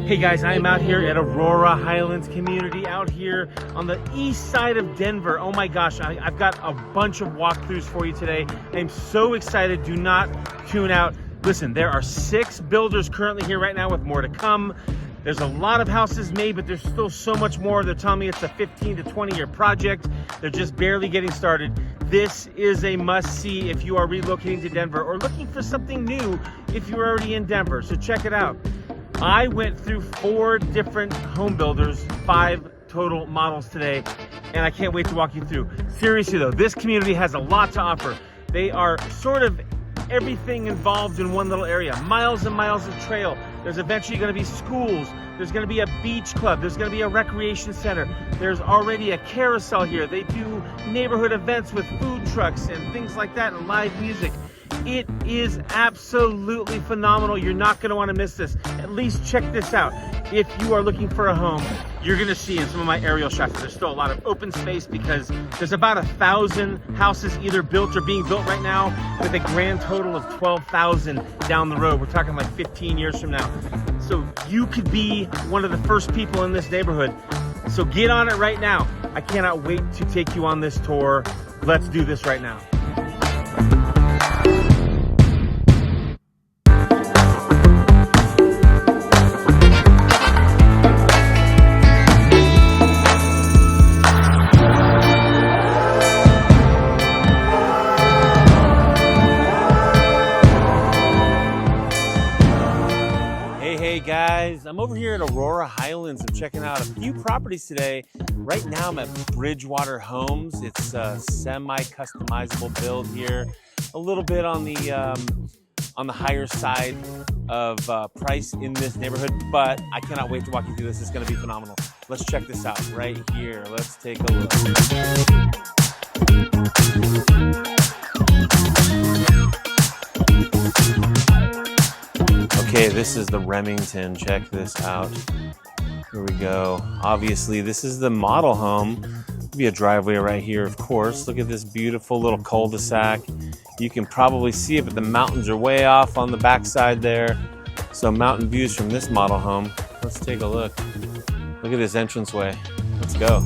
Hey guys, I am out here at Aurora Highlands Community out here on the east side of Denver. Oh my gosh, I've got a bunch of walkthroughs for you today. I'm so excited. Do not tune out. Listen, there are 6 builders currently here right now with more to come. There's a lot of houses made, but there's still so much more. They're telling me it's a 15 to 20 year project. They're just barely getting started. This is a must-see if you are relocating to Denver or looking for something new if you're already in Denver. So check it out. I went through 4 different home builders, 5 total models today, and I can't wait to walk you through. Seriously though, this community has a lot to offer. They are sort of everything involved in one little area. Miles and miles of trail. There's eventually going to be schools. There's going to be a beach club. There's going to be a recreation center. There's already a carousel here. They do neighborhood events with food trucks and things like that and live music. It is absolutely phenomenal. You're not going to want to miss this. At least check this out. If you are looking for a home, you're going to see in some of my aerial shots, there's still a lot of open space because there's about 1,000 houses either built or being built right now with a grand total of 12,000 down the road. We're talking like 15 years from now. So you could be one of the first people in this neighborhood. So get on it right now. I cannot wait to take you on this tour. Let's do this right now. Hey guys, I'm over here at Aurora Highlands. I'm checking out a few properties today. Right now I'm at Bridgewater Homes. It's a semi-customizable build here. A little bit on the higher side of price in this neighborhood, but I cannot wait to walk you through this. It's going to be phenomenal. Let's check this out right here. Let's take a look. Okay, this is the Remington. Check this out. Here we go. Obviously, this is the model home. There'll be a driveway right here, of course. Look at this beautiful little cul-de-sac. You can probably see it, but the mountains are way off on the backside there. So mountain views from this model home. Let's take a look. Look at this entranceway. Let's go.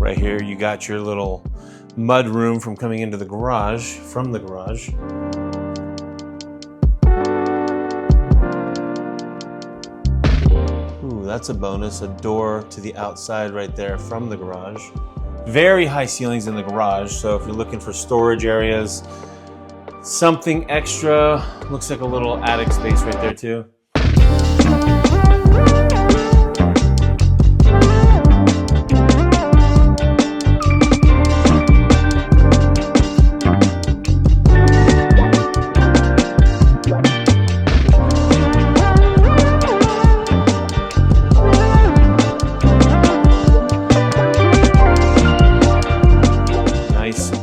Right here, you got your little mud room from coming into the garage, from the garage. Ooh, that's a bonus, a door to the outside right there from the garage. Very high ceilings in the garage, so if you're looking for storage areas, something extra, looks like a little attic space right there too.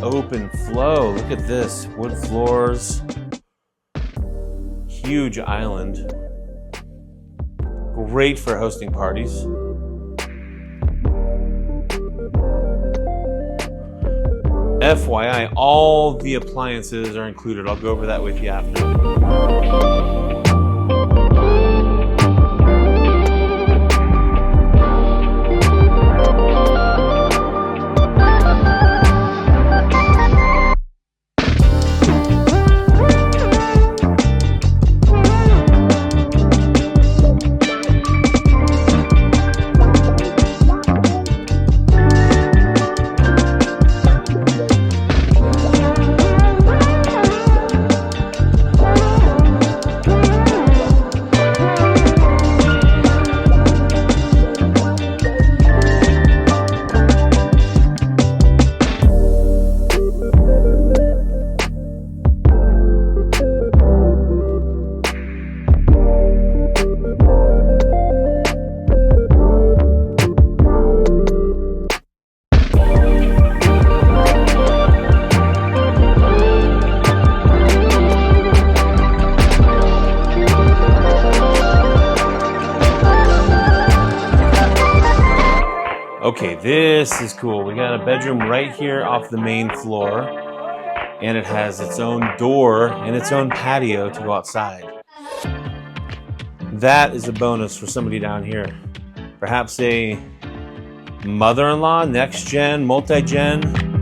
Open flow. Look at this. Wood floors. Huge island. Great for hosting parties. FYI, all the appliances are included. I'll go over that with you after. Okay, this is cool. We got a bedroom right here off the main floor, and it has its own door and its own patio to go outside. That is a bonus for somebody down here. Perhaps a mother-in-law, next gen, multi-gen.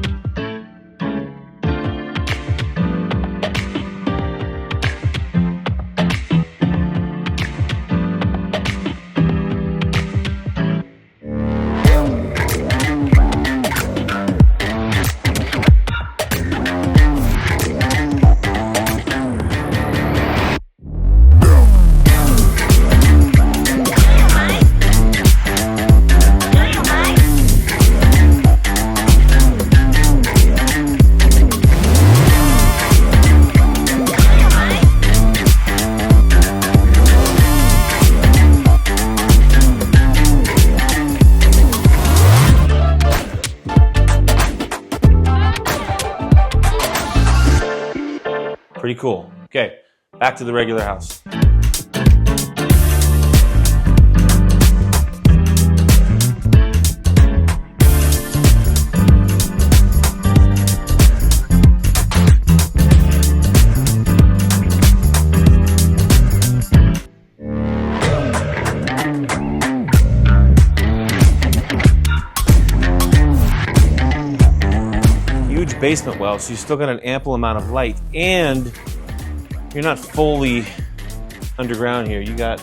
Pretty cool. Okay, back to the regular house. Huge basement well, so you still got an ample amount of light, and you're not fully underground here. You got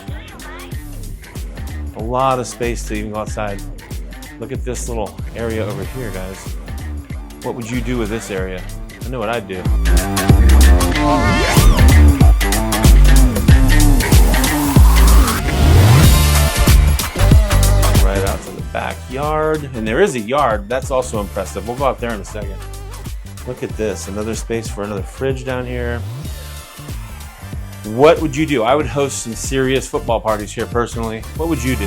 a lot of space to even go outside. Look at this little area over here, guys. What would you do with this area? I know what I'd do. Right out to the backyard. And there is a yard. That's also impressive. We'll go out there in a second. Look at this. Another space for another fridge down here. What would you do? I would host some serious football parties here personally. What would you do?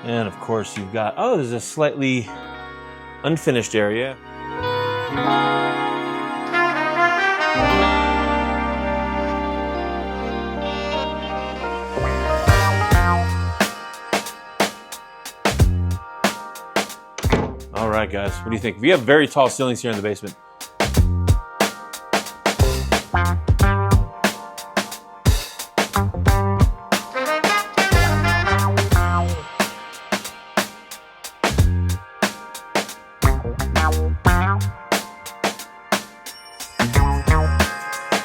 And of course you've got, oh, there's a slightly unfinished area. All right, guys, what do you think? We have very tall ceilings here in the basement.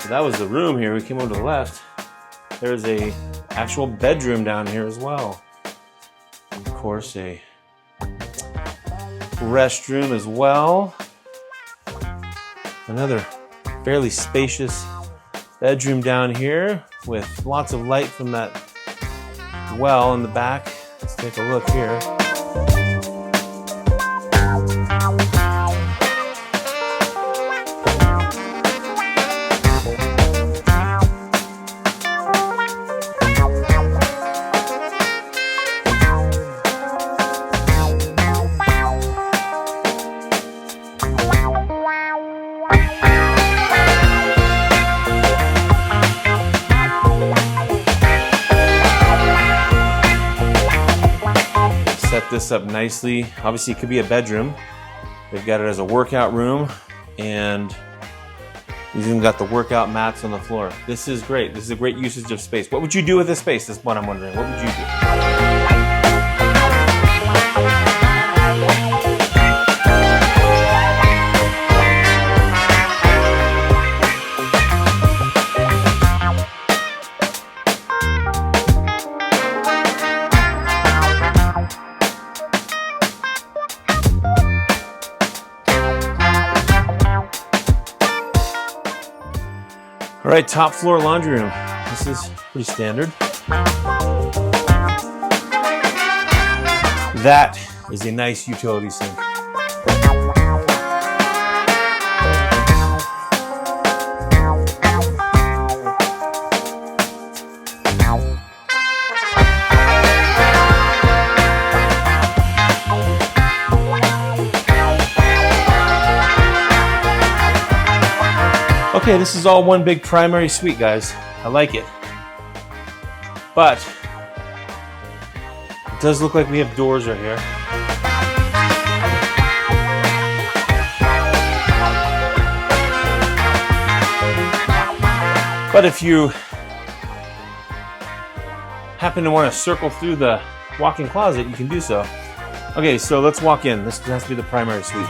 So that was the room here. We came over to the left. There's a actual bedroom down here as well. Of course, a restroom as well. Another fairly spacious bedroom down here with lots of light from that well in the back. Let's take a look here. this up nicely. Obviously, it could be a bedroom. They've got it as a workout room, and you've even got the workout mats on the floor. This is great. This is a great usage of space. What would you do with this space? That's what I'm wondering. What would you do? All right, top floor laundry room. This is pretty standard. That is a nice utility sink. Okay, this is all one big primary suite, guys. I like it. But it does look like we have doors right here. But if you happen to want to circle through the walk-in closet, you can do so. Okay, so let's walk in. This has to be the primary suite.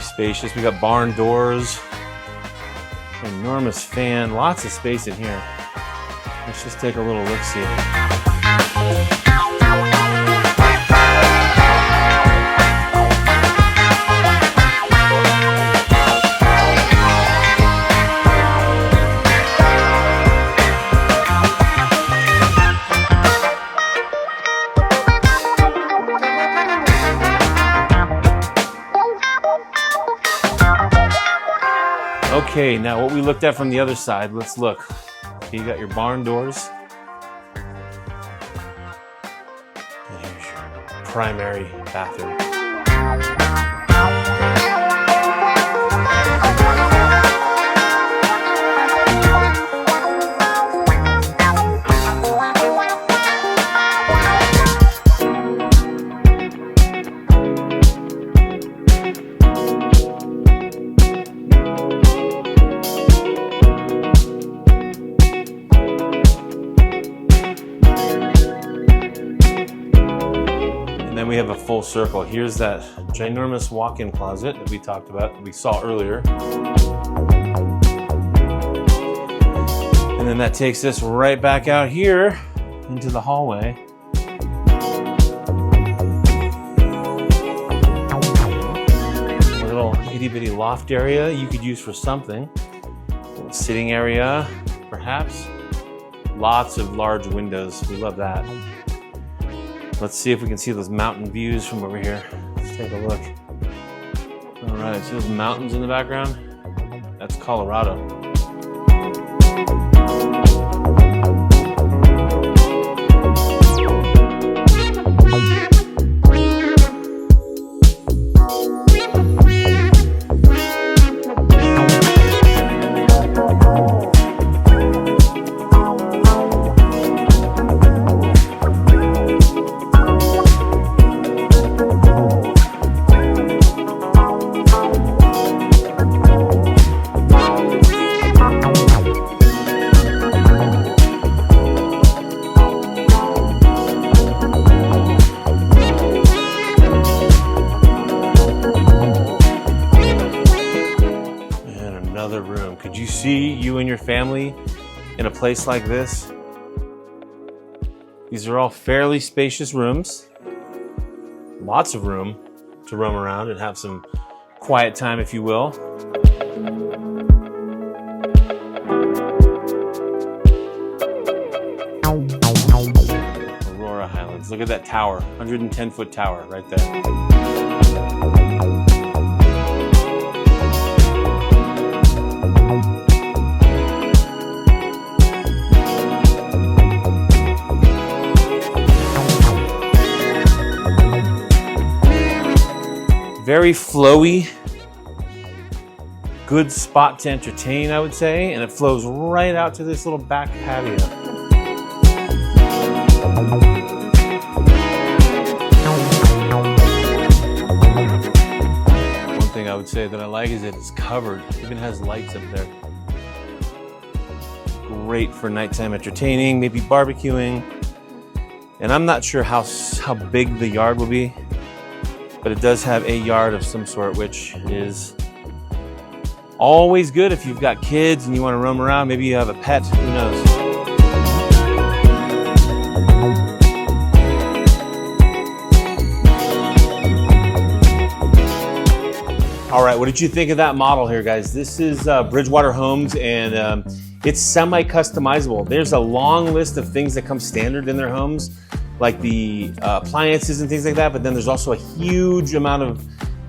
Spacious. We got barn doors, enormous fan, lots of space in here. Let's just take a little look-see. Okay, now what we looked at from the other side, let's look. Okay, you got your barn doors. And here's your primary bathroom. Then we have a full circle. Here's that ginormous walk-in closet that we talked about, that we saw earlier. And then that takes us right back out here into the hallway. A little itty-bitty loft area you could use for something. A little sitting area, perhaps. Lots of large windows. We love that. Let's see if we can see those mountain views from over here. Let's take a look. All right, see those mountains in the background? That's Colorado. Room. Could you see you and your family in a place like this? These are all fairly spacious rooms. Lots of room to roam around and have some quiet time, if you will. Aurora Highlands. Look at that tower, 110-foot tower right there. Very flowy good spot to entertain, I would say, and it flows right out to this little back patio. One thing I would say that I like is that it's covered. It even has lights up there. Great for nighttime entertaining, maybe barbecuing. And I'm not sure how big the yard will be, but it does have a yard of some sort, which is always good if you've got kids and you want to roam around. Maybe you have a pet, who knows? All right, what did you think of that model here, guys? This is Bridgewater Homes, and it's semi-customizable. There's a long list of things that come standard in their homes, like the appliances and things like that, but then there's also a huge amount of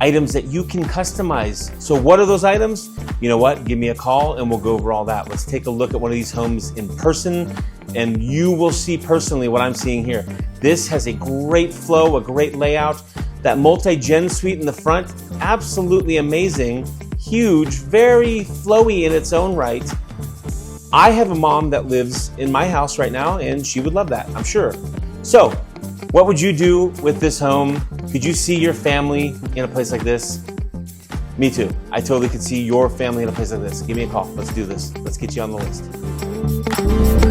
items that you can customize. So what are those items? You know what? Give me a call and we'll go over all that. Let's take a look at one of these homes in person, and you will see personally what I'm seeing here. This has a great flow, a great layout. That multi-gen suite in the front, absolutely amazing, huge, very flowy in its own right. I have a mom that lives in my house right now, and she would love that, I'm sure. So, what would you do with this home? Could you see your family in a place like this? Me too. I totally could see your family in a place like this. Give me a call. Let's do this. Let's get you on the list.